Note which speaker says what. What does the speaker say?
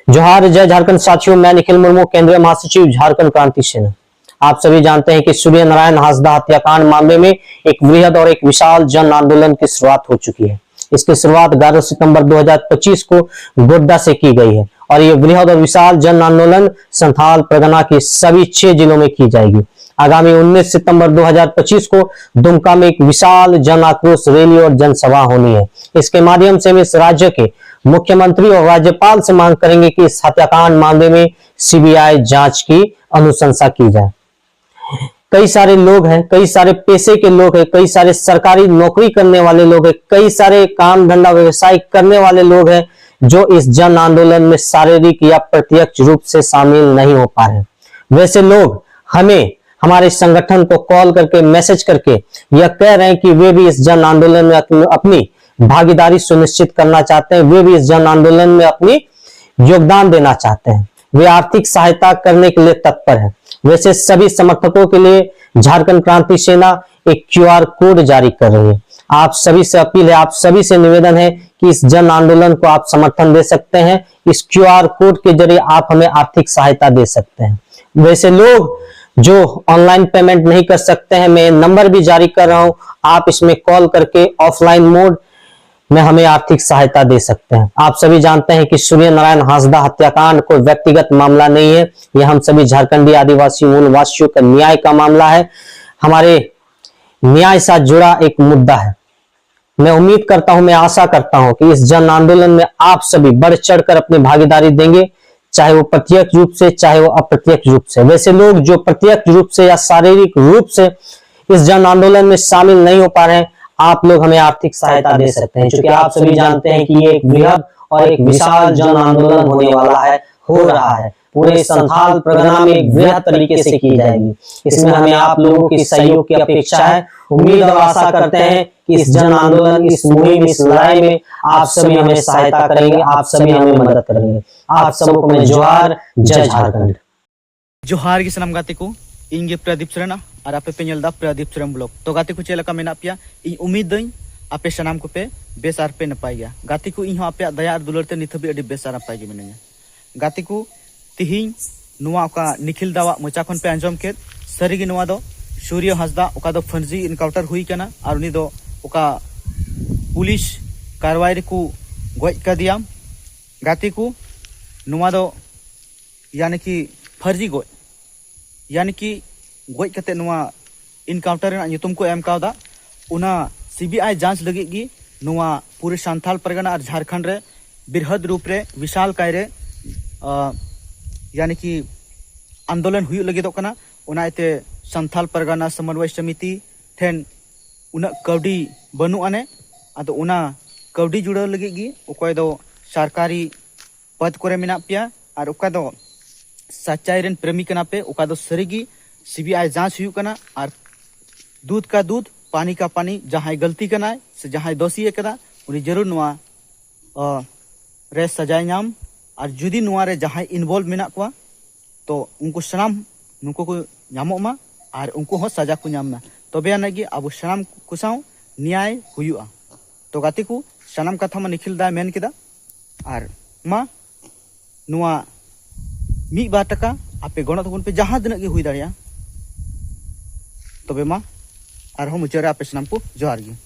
Speaker 1: जोहार, जय झारखंड साथियों। मैं निखिल मुर्मू, केंद्रीय महासचिव झारखंड क्रांति सेना। आप सभी जानते हैं कि सूर्य नारायण हांसदा हत्याकांड मामले में एक वृहद और एक विशाल जन आंदोलन की शुरुआत हो चुकी है। इसकी शुरुआत 11 सितंबर 2025 को गोड्डा से की गई है और ये वृहद और विशाल जन आंदोलन संथाल परगना के सभी 6 जिलों में की जाएगी। आगामी 19 सितंबर 2025 को दुमका में एक विशाल जन आक्रोश रैली और जनसभा होनी है। इसके माध्यम से हम इस राज्य के मुख्यमंत्री और राज्यपाल से मांग करेंगे कि इस हत्याकांड मामले में सीबीआई जांच की अनुशंसा की जाए। कई सारे लोग हैं, कई सारे पेशे के लोग हैं, कई सारे सरकारी नौकरी करने वाले लोग हैं, कई सारे काम धंधा व्यवसाय करने वाले लोग हैं जो इस जन आंदोलन में शारीरिक या प्रत्यक्ष रूप से शामिल नहीं हो पा रहे। वैसे लोग हमें हमारे संगठन को कॉल करके मैसेज करके यह कह रहे हैं कि वे भी इस जन आंदोलन में अपनी भागीदारी सुनिश्चित करना चाहते हैं, वे भी इस जन आंदोलन में अपनी योगदान देना चाहते हैं, वे आर्थिक सहायता करने के लिए तत्पर है। वैसे सभी समर्थकों के लिए झारखंड क्रांति सेना एक क्यूआर कोड जारी कर रही है। आप सभी से अपील है, आप सभी से निवेदन है कि इस जन आंदोलन को आप समर्थन दे सकते हैं। इस क्यूआर कोड के जरिए आप हमें आर्थिक सहायता दे सकते हैं। वैसे लोग जो ऑनलाइन पेमेंट नहीं कर सकते हैं, मैं नंबर भी जारी कर रहा हूं, आप इसमें कॉल करके ऑफलाइन मोड में हमें आर्थिक सहायता दे सकते हैं। आप सभी जानते हैं कि सूर्य नारायण हांसदा हत्याकांड कोई व्यक्तिगत मामला नहीं है, यह हम सभी झारखंडी आदिवासी मूल वासियों का न्याय का मामला है, हमारे न्याय से जुड़ा एक मुद्दा है। मैं उम्मीद करता हूं, मैं आशा करता हूं कि इस जन आंदोलन में आप सभी बढ़ चढ़कर अपनी भागीदारी देंगे, चाहे वो प्रत्यक्ष रूप से चाहे वो अप्रत्यक्ष रूप से। वैसे लोग जो प्रत्यक्ष रूप से या शारीरिक रूप से इस जन आंदोलन में शामिल नहीं हो पा रहे हैं, आप लोग हमें आर्थिक सहायता दे सकते हैं, क्योंकि आप सभी जानते हैं कि ये एक वृहद और एक विशाल जन आंदोलन होने वाला है, हो रहा है। पूरे संथाल परगना में एक वृहद तरीके से की जाएगी। इसमें हमें आप लोगों की सहयोग की अपेक्षा है। उम्मीद और आशा करते हैं कि इस जन आंदोलन, इस मुहिम, इस लड़ाई में आप सभी हमें सहायता करेंगे, आप सभी हमें मदद करेंगे। आप सबको मैं जोहार, जय झारखंड।
Speaker 2: जोहार की सनम गाते को इंगे प्रदीप सरना और आपे पे नेलदा प्रदीप सरम ब्लॉग। तो गाते को चेलका मेना पिया इन उम्मीद दई आपे सनाम को पे बेस आर पे नपाय गया। गाते को इन आपे दया दुलर ते निथबी अडी बेस आर नपाय गे मिनया। गाते को तिहिं नुआ का निखिल दावा मचा खन पे अंजम के सरीगी नुआ दो सूर्य हांसदा ओका दो फर्जी इनकाउंटर हुई कना और उनी दो ओका पुलिस कार्रवाई को गज का दिया। गाते को नुआ दो यानी कि फर्जी गज, यानी कि गज कते नुआ इनकाउंटर नुतुम को एम कावदा उना सीबीआई जांच लगी गी नुआ पूरे संथाल परगना और झारखंड रे बृहद रूप रे विशाल कायरे यानी कि आंदोलन हुई लगे कना। उना इते संथाल परगना समन्वय समिति ठेन उना कौडी बनु आने आदो उना कौडी जुड़ा लगे गी ओकय दो सरकारी पद करे मेना पिया और ओका दो सच्चाई रेन प्रेमी कना पे ओका दो सरीगी सीबीआई जांच हुई कना और दूध का दूध पानी का पानी जहां गलती कना से जहां दोषी कदा उनी जरूर नुआ रे सजाय नाम और जुदी नुआ रे जहां इन्वॉल्व मेना को तो उनको सनाम नुको को नामो मा और उनको हो सजा को नामना तबे आनेगी अब सनाम को साव न्याय हुआ। तो गाते को सनाम कथा मा निखिल दा मेन केदा और मा नुआ मी बार टका आपे गणो तबन पे जहां दिन के हुई दाड़िया तबे मा और हम मुचारे आपे सनाम को जोहार गी।